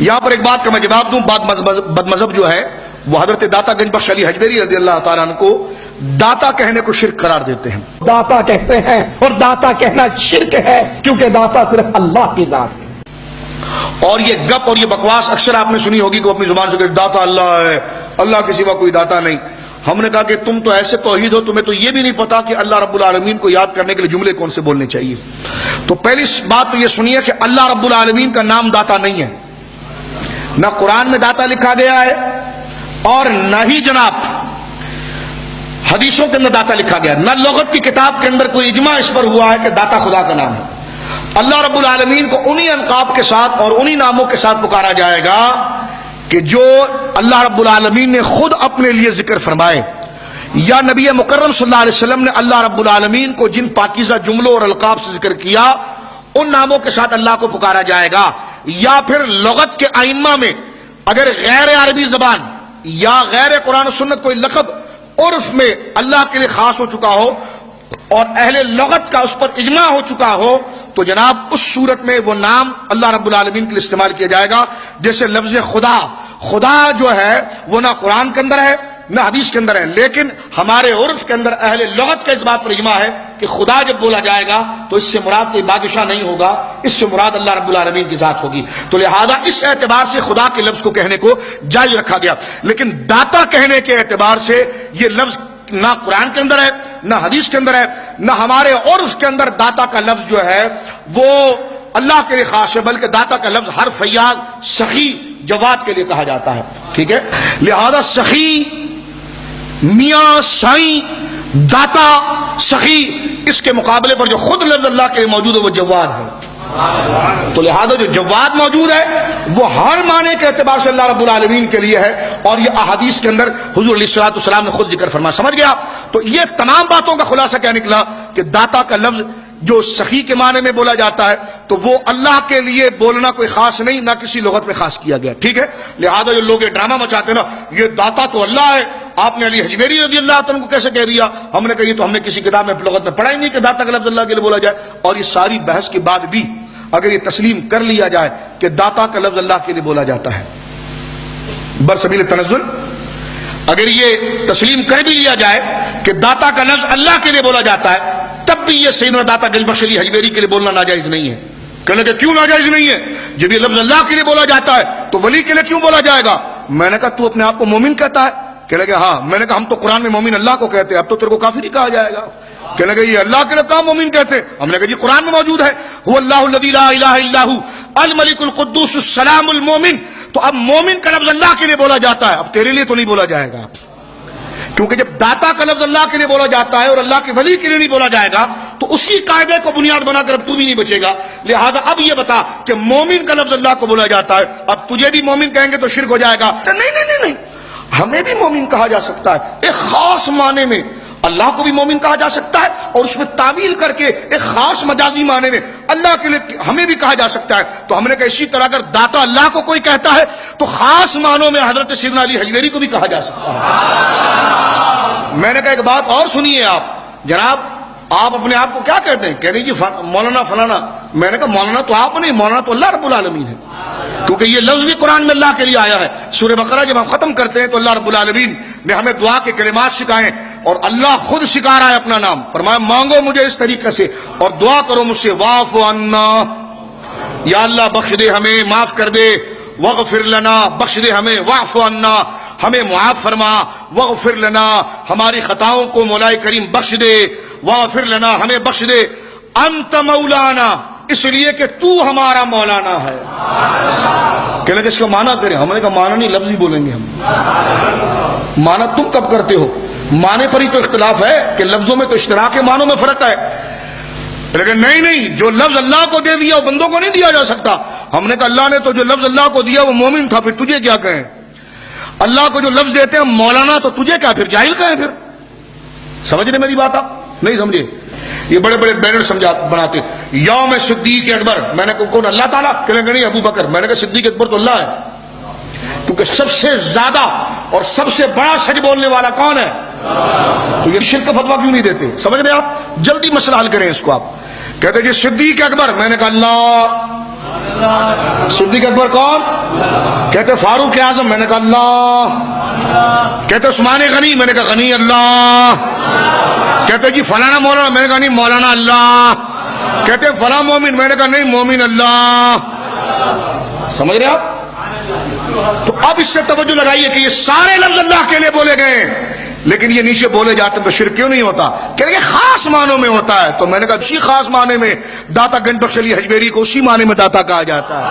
یہاں پر ایک بات کا میں جواب دوں. بد مذہب جو ہے وہ حضرت داتا گنج بخش علی حجویری رضی اللہ تعالیٰ عنہ کو داتا کہنے کو شرک قرار دیتے ہیں. داتا کہتے ہیں اور داتا کہنا شرک ہے، کیونکہ داتا صرف اللہ کی ذات ہے. اور یہ گپ اور یہ بکواس اکثر آپ نے سنی ہوگی کہ وہ اپنی زبان سے کہ داتا اللہ ہے، اللہ کے سوا کوئی داتا نہیں. ہم نے کہا کہ تم تو ایسے توحید ہو، تمہیں تو یہ بھی نہیں پتا کہ اللہ رب العالمین کو یاد کرنے کے لیے جملے کون سے بولنے چاہیے. تو پہلی بات تو یہ سنیے کہ اللہ رب العالمین کا نام داتا نہیں ہے، نہ قرآن میں داتا لکھا گیا ہے اور نہ ہی جناب حدیثوں کے اندر داتا لکھا گیا، نہ لغت کی کتاب کے اندر کوئی اجماع اس پر ہوا ہے کہ داتا خدا کا نام ہے. اللہ رب العالمین کو انہی القاب کے ساتھ اور انہی ناموں کے ساتھ پکارا جائے گا کہ جو اللہ رب العالمین نے خود اپنے لیے ذکر فرمائے، یا نبی مکرم صلی اللہ علیہ وسلم نے اللہ رب العالمین کو جن پاکیزہ جملوں اور القاب سے ذکر کیا ان ناموں کے ساتھ اللہ کو پکارا جائے گا. یا پھر لغت کے ائمہ میں اگر غیر عربی زبان یا غیر قرآن و سنت کوئی لقب عرف میں اللہ کے لیے خاص ہو چکا ہو اور اہل لغت کا اس پر اجماع ہو چکا ہو تو جناب اس صورت میں وہ نام اللہ رب العالمین کے لیے استعمال کیا جائے گا. جیسے لفظ خدا، خدا جو ہے وہ نہ قرآن کے اندر ہے نہ حدیث کے اندر ہے، لیکن ہمارے عرف کے اندر اہل لغت کا اس بات پر اجماع ہے کہ خدا جب بولا جائے گا تو اس سے مراد کوئی بادشاہ نہیں ہوگا، اس سے مراد اللہ رب العالمین کی ذات ہوگی. تو لہذا اس اعتبار سے خدا کے لفظ کو کہنے کو جائز رکھا گیا. لیکن داتا کہنے کے اعتبار سے یہ لفظ نہ قرآن کے اندر ہے نہ حدیث کے اندر ہے نہ ہمارے عرف کے اندر داتا کا لفظ جو ہے وہ اللہ کے لیے خاص ہے، بلکہ داتا کا لفظ ہر فیاض، سخی، جواد کے لیے کہا جاتا ہے. ٹھیک ہے، لہذا سخی، میاں، سائیں، داتا، سخی، اس کے مقابلے پر جو خود لفظ اللہ کے لیے موجود ہے وہ جواد ہے. تو لہذا جو جواد موجود ہے وہ ہر معنی کے اعتبار سے اللہ رب العالمین کے لیے ہے، اور یہ احادیث کے اندر حضور علیہ الصلوۃ والسلام نے خود ذکر فرمایا. سمجھ گیا؟ تو یہ تمام باتوں کا خلاصہ کیا نکلا کہ داتا کا لفظ جو سخی کے معنی میں بولا جاتا ہے تو وہ اللہ کے لیے بولنا کوئی خاص نہیں، نہ کسی لغت میں خاص کیا گیا. ٹھیک ہے، لہذا جو لوگ یہ ڈرامہ مچاتے ہیں نا یہ داتا تو اللہ ہے، آپ نے علی حجویری رضی اللہ عنہ کو کیسے کہہ دیا؟ ہم نے کہا یہ تو ہم نے کسی کتاب میں لغت میں پڑھا ہی نہیں کہ داتا کا لفظ اللہ کے لیے بولا جائے. اور یہ ساری بحث کے بعد بھی اگر یہ تسلیم کر لیا جائے کہ داتا کا لفظ اللہ کے لیے بولا جاتا ہے برسبیل تنزل، اگر یہ تسلیم کر بھی لیا جائے کہ داتا کا لفظ اللہ کے لیے بولا جاتا ہے، تب بھی یہ سیدنا داتا گنج بخش علی حجویری کے لیے بولنا ناجائز نہیں ہے. کہنے کہ کیوں ناجائز نہیں ہے؟ جب یہ لفظ اللہ کے لیے بولا جاتا ہے تو ولی کے لیے کیوں بولا جائے گا؟ میں نے کہا تو اپنے آپ کو مومن کہتا ہے؟ کہنے کہ ہاں. میں نے کہا ہم تو قرآن میں مومن اللہ کو کہتے ہیں، اب تو تیرے کو کافر ہی کہا جائے گا. کہنے کہ یہ اللہ کے لیے کہاں مومن کہتے ہیں؟ ہم نے کہا یہ قرآن میں موجود ہے، هو اللہ الذی لا الہ الا هو الملک القدوس السلام المومن. تو اب مومن کا لفظ اللہ کے لیے بولا جاتا ہے، اب تیرے لیے تو نہیں بولا جائے گا، کیونکہ جب داتا کا لفظ اللہ کے لیے بولا جاتا ہے اور اللہ کے ولی کے لیے نہیں بولا جائے گا تو اسی قاعدے کو بنیاد بنا کر اب تو بھی نہیں بچے گا. لہذا اب یہ بتا کہ مومن کا لفظ اللہ کو بولا جاتا ہے، اب تجھے بھی مومن کہیں گے تو شرک ہو جائے گا. نہیں نہیں نہیں نہیں، ہمیں بھی مومن کہا جا سکتا ہے، ایک خاص معنی میں اللہ کو بھی مومن کہا جا سکتا ہے، اور اس میں تعویل کر کے ایک خاص مجازی معنی میں اللہ کے لیے ہمیں بھی کہا جا سکتا ہے. تو ہم نے کہا اسی طرح اگر داتا اللہ کو کوئی کہتا ہے تو خاص معنوں میں حضرت سیدنا علی حجویری کو بھی کہا جا سکتا ہے. میں نے کہا ایک بات اور سنیے آپ جناب، آپ اپنے آپ کو کیا کہتے ہیں؟ کہہ رہی جی مولانا فلانا. میں نے کہا مولانا تو آپ نہیں، مولانا تو اللہ رب العالمین ہے، کیونکہ یہ لفظ بھی قرآن میں اللہ کے لیے آیا ہے. سورہ بقرہ جب ہم ختم کرتے ہیں تو اللہ رب العالمین نے ہمیں دعا کے کلمات سکھائے اور اللہ خود سکھا رہا ہے اپنا نام. فرمایا مانگو مجھے اس طریقے سے اور دعا کرو مجھ سے، واعف عنا، یا اللہ بخش دے ہمیں، معاف کر دے، واغفر لنا، بخش دے ہمیں، واعف عنا، ہمیں معاف فرما، واغفر لنا، ہماری خطاؤں کو مولا کریم بخش دے، واغفر لنا، ہمیں بخش دے، انت مولانا، اس لیے کہ تو ہمارا مولانا ہے. کہنے کہ اس کا معنی کریں. ہم نے کہا معنی نہیں، لفظ ہی بولیں گے ہم. معنی تم کب کرتے ہو؟ معنی پر ہی تو اختلاف ہے کہ لفظوں میں تو اشتراک ہے، معنوں میں فرق ہے. لیکن نہیں، جو لفظ اللہ کو دے دیا وہ بندوں کو نہیں دیا جا سکتا. ہم نے کہا اللہ نے تو جو لفظ اللہ کو دیا وہ مومن تھا، پھر تجھے کیا کہیں؟ اللہ کو جو لفظ دیتے ہیں مولانا تو تجھے کیا، پھر جاہل کہیں؟ پھر سمجھ رہے میری بات؟ آپ نہیں سمجھے؟ یہ بڑے بڑے بینر بناتے یوم صدیق اکبر. میں نے کہا کون؟ اللہ تعالیٰ. کہنے کہ نہیں ابو بکر. میں نے کہا صدیق اکبر تو اللہ ہے، کیونکہ سب سے زیادہ اور سب سے بڑا سچ بولنے والا کون ہے؟ تو یہ شرک کا فتویٰ کیوں نہیں دیتے؟ سمجھ رہے آپ؟ جلدی مسئلہ حل کریں اس کو. آپ کہتے کہ صدیق اکبر. میں نے کہا اللہ. صدیق اکبر کون؟ کہتے فاروق اعظم، میں نے کہا اللہ. کہتے عثمان غنی، میں نے کہا غنی اللہ. کہتے جی فلانا مولانا، میں نے کہا نہیں مولانا اللہ. کہتے فلاں مومن، میں نے کہا نہیں مومن اللہ. سمجھ رہے آپ؟ تو اب اس سے توجہ لگائیے کہ یہ سارے لفظ اللہ کے لیے بولے گئے، لیکن یہ نیچے بولے جاتے تو شرک کیوں نہیں ہوتا؟ کہ خاص معنوں میں ہوتا ہے. تو میں نے کہا اسی خاص معنی میں داتا گنج بخش علی حجویری کو اسی معنی میں داتا کہا جاتا ہے.